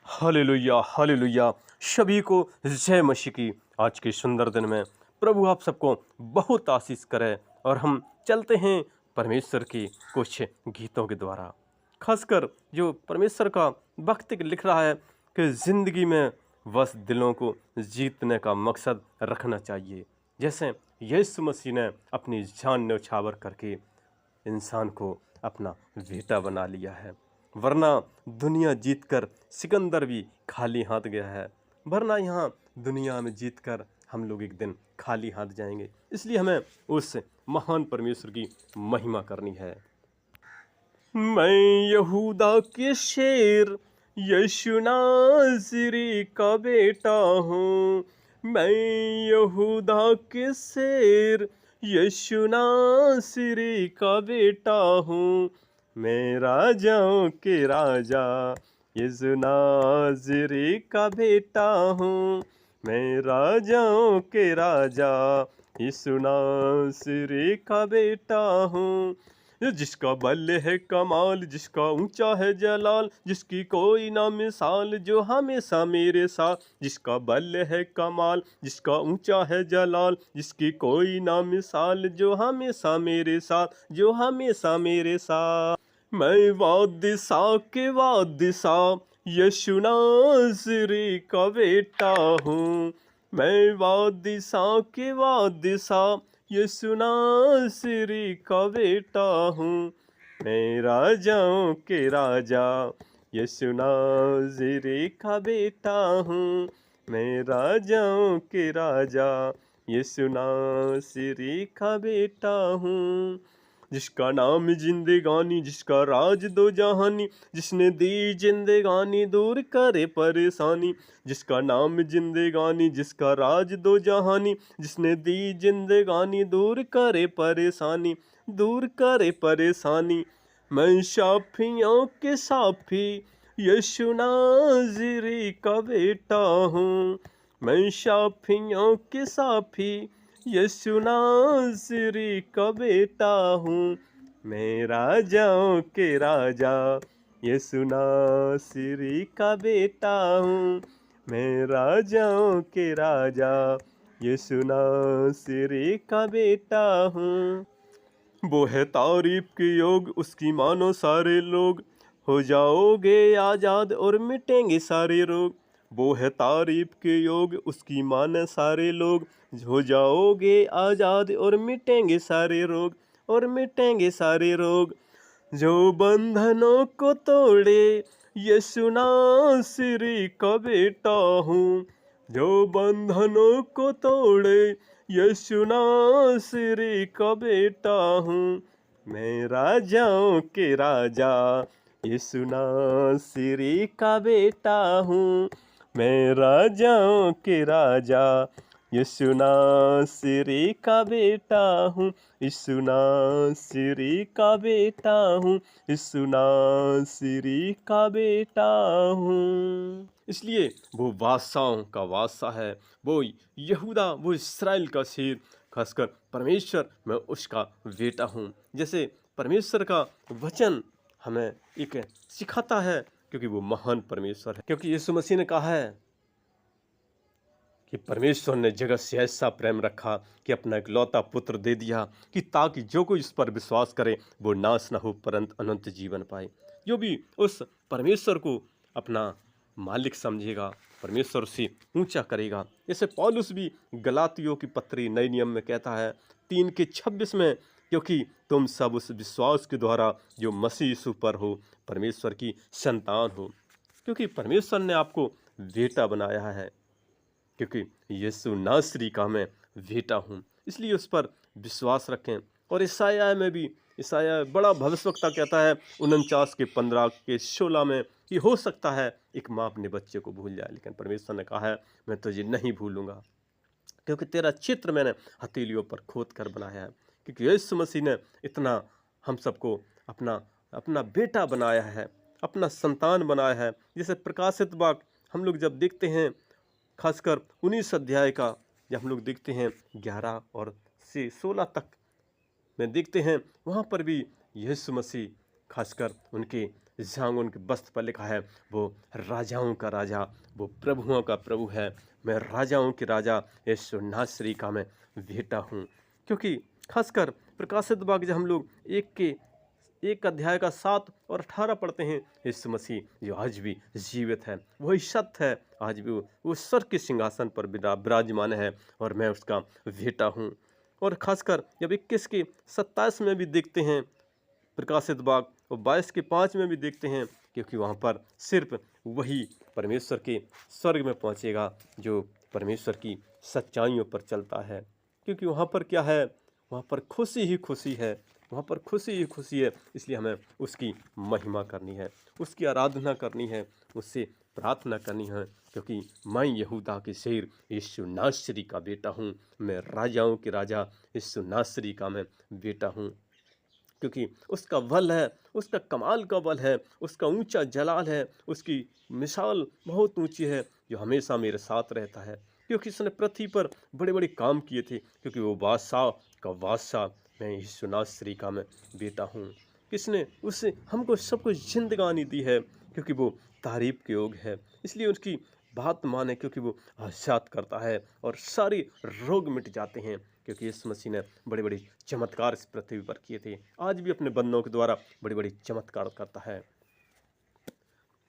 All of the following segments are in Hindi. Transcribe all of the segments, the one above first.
Hallelujah hallelujah. सभी को जय मसीह की। आज के सुंदर दिन में प्रभु आप सबको बहुत आशीष करे और हम चलते हैं परमेश्वर की कुछ गीतों के द्वारा। खासकर जो परमेश्वर का भक्त लिख रहा है कि ज़िंदगी में बस दिलों को जीतने का मकसद रखना चाहिए। जैसे यीशु मसीह ने अपनी जान न्यौछावर करके इंसान को अपना बेटा बना लिया है, वरना दुनिया जीतकर सिकंदर भी खाली हाथ गया है। वरना यहाँ दुनिया में जीतकर हम लोग एक दिन खाली हाथ जाएंगे। इसलिए हमें उस महान परमेश्वर की महिमा करनी है। मैं यहूदा के शेर यीशु नासरी का बेटा हूँ। मैं यहूदा के शेर यीशु नासरी का बेटा हूँ। मैं राजाओं के राजा यीशु नासरी का बेटा हूँ। मैं राजाओं के राजा यीशु नासरी का बेटा हूँ। जिसका बल है कमाल, जिसका ऊंचा है जलाल, जिसकी कोई ना मिसाल, जो हमेशा मेरे साथ। जिसका बल है कमाल, जिसका ऊंचा है जलाल, जिसकी कोई ना मिसाल, जो हमेशा मेरे साथ, जो हमेशा मेरे साथ। मैं वादिसा के वादिसा यीशु नासरी का बेटा हूँ। मैं वादिसा के वादिसा यीशु नासरी का बेटा हूँ। मैं राजाओं के राजा यीशु नासरी का बेटा हूँ। मैं राजाओं के राजा यीशु नासरी का बेटा हूँ। जिसका नाम जिंदगानी, जिसका राज दो जहानी, जिसने दी जिंदगानी दूर करे परेशानी। जिसका नाम जिंदगानी, जिसका राज दो जहानी, जिसने दी जिंदगानी दूर करे परेशानी, दूर करे परेशानी। मैं शाफियों के साफी यीशु नासरी का बेटा हूँ। मैं शाफियों के साफी यीशु नासरी का बेटा हूँ। मैं राजाओं के राजा यीशु नासरी का बेटा हूँ। मैं राजाओं के राजा यीशु नासरी का बेटा हूँ। वो है तारीफ के योग, उसकी मानो सारे लोग। हो जाओगे आजाद और मिटेंगे सारे रोग। वो है तारीफ के योग, उसकी माने सारे लोग। हो जाओगे आजाद और मिटेंगे सारे रोग, और मिटेंगे सारे रोग। जो बंधनों को तोड़े यीशु नासरी का बेटा हूँ। जो बंधनों को तोड़े यीशु नासरी का बेटा हूँ। मैं राजाओं के राजा यीशु नासरी का बेटा हूँ। मैं राजाओं के राजा यीशु नासरी का बेटा हूँ। यीशु नासरी का बेटा हूँ। यीशु नासरी का बेटा हूँ। इसलिए वो बादशाहों का बादशाह है, वो यहूदा, वो इस्राएल का शेर। खासकर परमेश्वर, मैं उसका बेटा हूँ। जैसे परमेश्वर का वचन हमें एक सिखाता है, क्योंकि वो महान परमेश्वर है। क्योंकि यीशु मसीह ने कहा है कि परमेश्वर ने जगत से ऐसा प्रेम रखा कि अपना इकलौता पुत्र दे दिया, कि ताकि जो कोई इस पर विश्वास करे वो नाश न हो परंतु अनंत जीवन पाए। जो भी उस परमेश्वर को अपना मालिक समझेगा, परमेश्वर से ऊंचा करेगा। जैसे पौलुस भी गलातियों की पत्री नए नियम में कहता है 3:26 में, क्योंकि तुम सब उस विश्वास के द्वारा जो मसीह यीशु पर हो परमेश्वर की संतान हो। क्योंकि परमेश्वर ने आपको बेटा बनाया है, क्योंकि यीशु नासरी का मैं बेटा हूँ। इसलिए उस पर विश्वास रखें। और ईसाया में भी, ईसाया बड़ा भविष्यवक्ता कहता है 49:15-16 में कि हो सकता है एक माँ अपने बच्चे को भूल जाए, लेकिन परमेश्वर ने कहा है मैं तुझे नहीं भूलूंगा, क्योंकि तेरा चित्र मैंने हथेलियों पर खोद कर बनाया है। क्योंकि यीशु मसीह ने इतना हम सबको अपना अपना बेटा बनाया है, अपना संतान बनाया है। जैसे प्रकाशित वाक्य हम लोग जब देखते हैं, खासकर 19 अध्याय का जब हम लोग देखते हैं 11 और से 16 तक में देखते हैं, वहाँ पर भी यीशु मसीह खासकर उनके जांघों उनके वस्त्र पर लिखा है, वो राजाओं का राजा, वो प्रभुओं का प्रभु है। मैं राजाओं के राजा यीशु नासरी का मैं बेटा हूँ। क्योंकि खासकर प्रकाशित वाक्य जब हम लोग एक अध्याय का 7 और 18 पढ़ते हैं, यीशु मसीह जो आज भी जीवित है, वही सत्य है, आज भी वो स्वर्ग के सिंहासन पर विराजमान है और मैं उसका बेटा हूँ। और खासकर जब 21 के 27 में भी देखते हैं प्रकाशित वाक्य, और 22 के 5 में भी देखते हैं, क्योंकि वहाँ पर सिर्फ वही परमेश्वर के स्वर्ग में पहुँचेगा जो परमेश्वर की सच्चाइयों पर चलता है। क्योंकि वहाँ पर क्या है, वहाँ पर खुशी ही खुशी है, वहाँ पर खुशी ही खुशी है। इसलिए हमें उसकी महिमा करनी है, उसकी आराधना करनी है, उससे प्रार्थना करनी है, क्योंकि मैं यहूदा के शेर यीशु नासरी का बेटा हूँ, मैं राजाओं के राजा यीशु नासरी का मैं बेटा हूँ। क्योंकि उसका बल है, उसका कमाल का बल है, उसका ऊंचा जलाल है, उसकी मिसाल बहुत ऊंची है, जो हमेशा मेरे साथ रहता है। क्योंकि उसने पृथ्वी पर बड़े बड़े काम किए थे, क्योंकि वो बादशाह का बादशाह, मैं यीशु नासरी का मैं बेटा हूँ। किसने उससे हमको सब कुछ जिंदगानी दी है, क्योंकि वो तारीफ के योग है। इसलिए उसकी बात माने, क्योंकि वो आजाद करता है और सारे रोग मिट जाते हैं। क्योंकि यीशु मसीह ने बड़े बड़े चमत्कार इस पृथ्वी पर किए थे, आज भी अपने बंदों के द्वारा बड़े बड़े चमत्कार करता है।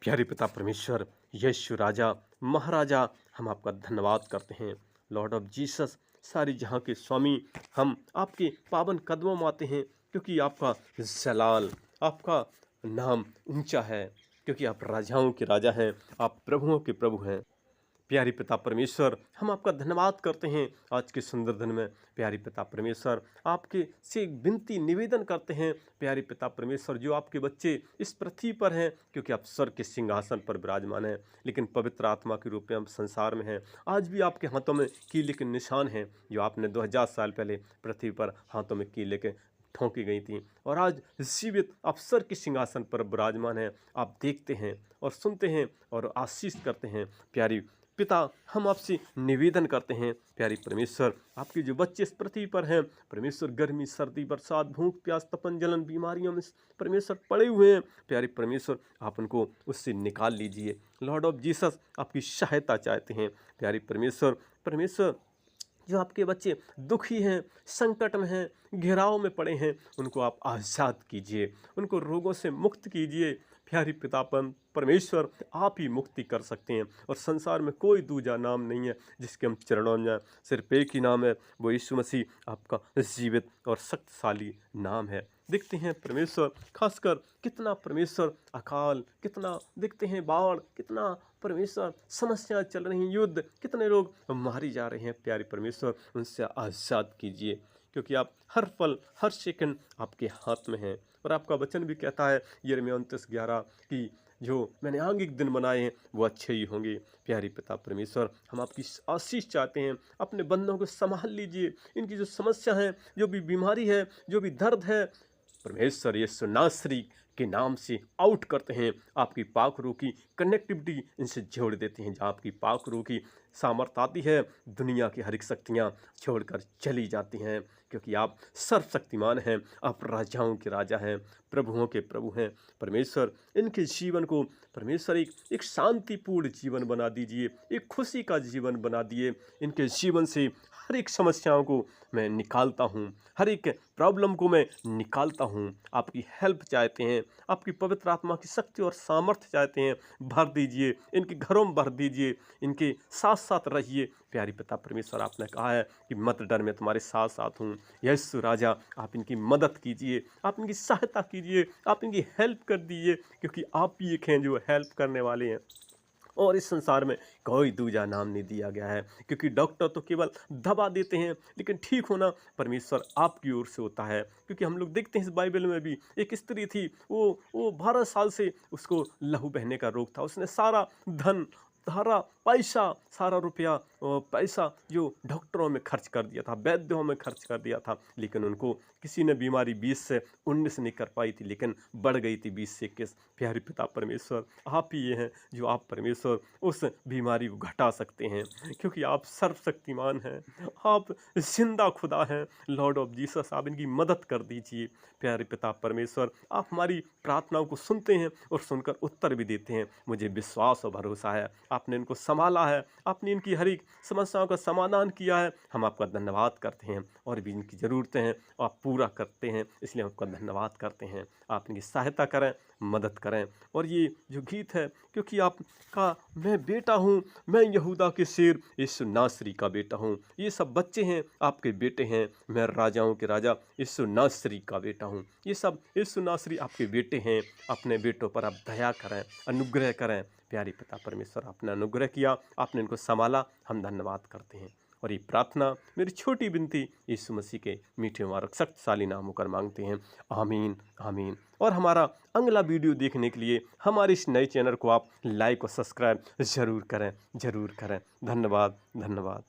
प्यारे पिता परमेश्वर, यीशु राजा महाराजा, हम आपका धन्यवाद करते हैं। लॉर्ड ऑफ जीसस, सारी जहाँ के स्वामी, हम आपके पावन कदमों में आते हैं, क्योंकि आपका जलाल, आपका नाम ऊंचा है, क्योंकि आप राजाओं के राजा हैं, आप प्रभुओं के प्रभु हैं। प्यारी पिता परमेश्वर, हम आपका धन्यवाद करते हैं आज के सुंदर दिन में। प्यारी पिता परमेश्वर, आपके से एक विनती निवेदन करते हैं, प्यारी पिता परमेश्वर, जो आपके बच्चे इस पृथ्वी पर हैं, क्योंकि आप स्वर्ग के सिंहासन पर विराजमान हैं, लेकिन पवित्र आत्मा के रूप में हम संसार में हैं। आज भी आपके हाथों में कीले के निशान हैं, जो आपने 2000 साल पहले पृथ्वी पर हाथों में कीले के ठोंकी गई थी, और आज जीवित आप स्वर्ग के सिंहासन पर विराजमान हैं। आप देखते हैं और सुनते हैं और आशीष करते हैं। प्यारी पिता, हम आपसे निवेदन करते हैं, प्यारी परमेश्वर, आपके जो बच्चे इस पृथ्वी पर हैं, परमेश्वर, गर्मी, सर्दी, बरसात, भूख, प्यास, तपन, जलन, बीमारियों में परमेश्वर पड़े हुए हैं, प्यारी परमेश्वर, आप उनको उससे निकाल लीजिए। लॉर्ड ऑफ जीसस, आपकी सहायता चाहते हैं, प्यारी परमेश्वर। परमेश्वर, जो आपके बच्चे दुखी हैं, संकट में हैं, घेराव में पड़े हैं, उनको आप आज़ाद कीजिए, उनको रोगों से मुक्त कीजिए। प्यारी पितापन परमेश्वर, आप ही मुक्ति कर सकते हैं, और संसार में कोई दूजा नाम नहीं है जिसके हम चरणों में जाएं। सिर्फ एक ही नाम है, वो यीशु मसीह, आपका जीवित और शक्तिशाली नाम है। देखते हैं परमेश्वर, खासकर कितना परमेश्वर अकाल, कितना देखते हैं बाढ़, कितना परमेश्वर समस्याएं चल रही हैं, युद्ध, कितने लोग मारे जा रहे हैं। प्यारे परमेश्वर, उनसे आज़ाद कीजिए, क्योंकि आप हर पल हर सेकंड आपके हाथ में हैं। और आपका वचन भी कहता है यिर्मयाह 29:11 कि जो मैंने आंगिक दिन बनाए हैं वो अच्छे ही होंगे। प्यारी पिता परमेश्वर, हम आपकी आशीष चाहते हैं, अपने बंदों को संभाल लीजिए। इनकी जो समस्या है, जो भी बीमारी है, जो भी दर्द है, परमेश्वर यीशु नासरी के नाम से आउट करते हैं। आपकी पाक रूह की कनेक्टिविटी इनसे जोड़ देते हैं। जहाँ आपकी पाक रूह की सामर्थ आती है, दुनिया की हर एक शक्तियाँ छोड़कर चली जाती हैं, क्योंकि आप सर्वशक्तिमान हैं, आप राजाओं के राजा हैं, प्रभुओं के प्रभु हैं। परमेश्वर, इनके जीवन को परमेश्वर एक शांतिपूर्ण जीवन बना दीजिए, एक खुशी का जीवन बना दिए। इनके जीवन से हर एक समस्याओं को मैं निकालता हूँ, हर एक प्रॉब्लम को मैं निकालता हूँ। आपकी हेल्प चाहते हैं, आपकी पवित्र आत्मा की शक्ति और सामर्थ्य चाहते हैं, भर दीजिए, इनके घरों में भर दीजिए, इनके साथ साथ रहिए। प्यारी पिता परमेश्वर, आपने कहा है कि मत डर, मैं तुम्हारे साथ साथ हूँ। यीशु राजा, आप इनकी मदद कीजिए, आप इनकी सहायता कीजिए, आप इनकी हेल्प कर दीजिए, क्योंकि आप ही एक हैं जो हेल्प करने वाले हैं, और इस संसार में कोई दूजा नाम नहीं दिया गया है। क्योंकि डॉक्टर तो केवल दवा देते हैं, लेकिन ठीक होना परमेश्वर आपकी ओर से होता है। क्योंकि हम लोग देखते हैं इस बाइबल में भी एक स्त्री थी, वो 12 साल से उसको लहू बहने का रोग था, उसने सारा धन, सारा पैसा, सारा रुपया पैसा जो डॉक्टरों में खर्च कर दिया था, वैद्यों में खर्च कर दिया था, लेकिन उनको किसी ने बीमारी 20 से 19 नहीं कर पाई थी, लेकिन बढ़ गई थी 20 से 21। प्यारे पिता परमेश्वर, आप ही ये हैं जो आप परमेश्वर उस बीमारी को घटा सकते हैं, क्योंकि आप सर्वशक्तिमान हैं, आप जिंदा खुदा हैं। लॉर्ड ऑफ जीसस, आप इनकी मदद कर दीजिए। प्यारे पिता परमेश्वर, आप हमारी प्रार्थनाओं को सुनते हैं और सुनकर उत्तर भी देते हैं। मुझे विश्वास और भरोसा है आपने इनको संभाला है, आपने इनकी हर एक समस्याओं का समाधान किया है। हम आपका धन्यवाद करते हैं, और भी इनकी ज़रूरतें हैं आप पूरा करते हैं, इसलिए हम आपका धन्यवाद करते हैं। आप इनकी सहायता करें, मदद करें। और ये जो गीत है, क्योंकि आपका मैं बेटा हूँ, मैं यहूदा के शेर यीशु नासरी का बेटा हूँ, ये सब बच्चे हैं आपके बेटे हैं। मैं राजाओं के राजा यीशु नासरी का बेटा हूँ, ये सब यीशु नासरी आपके बेटे हैं। अपने बेटों पर आप दया करें, अनुग्रह करें। प्यारे पिता परमेश्वर, आपने अनुग्रह किया, आपने इनको संभाला, हम धन्यवाद करते हैं। और ये प्रार्थना मेरी छोटी विनती यीशु मसीह के मीठे और शक्तिशाली नाम होकर मांगते हैं। आमीन, आमीन। और हमारा अगला वीडियो देखने के लिए हमारे इस नए चैनल को आप लाइक और सब्सक्राइब ज़रूर करें, ज़रूर करें। धन्यवाद, धन्यवाद।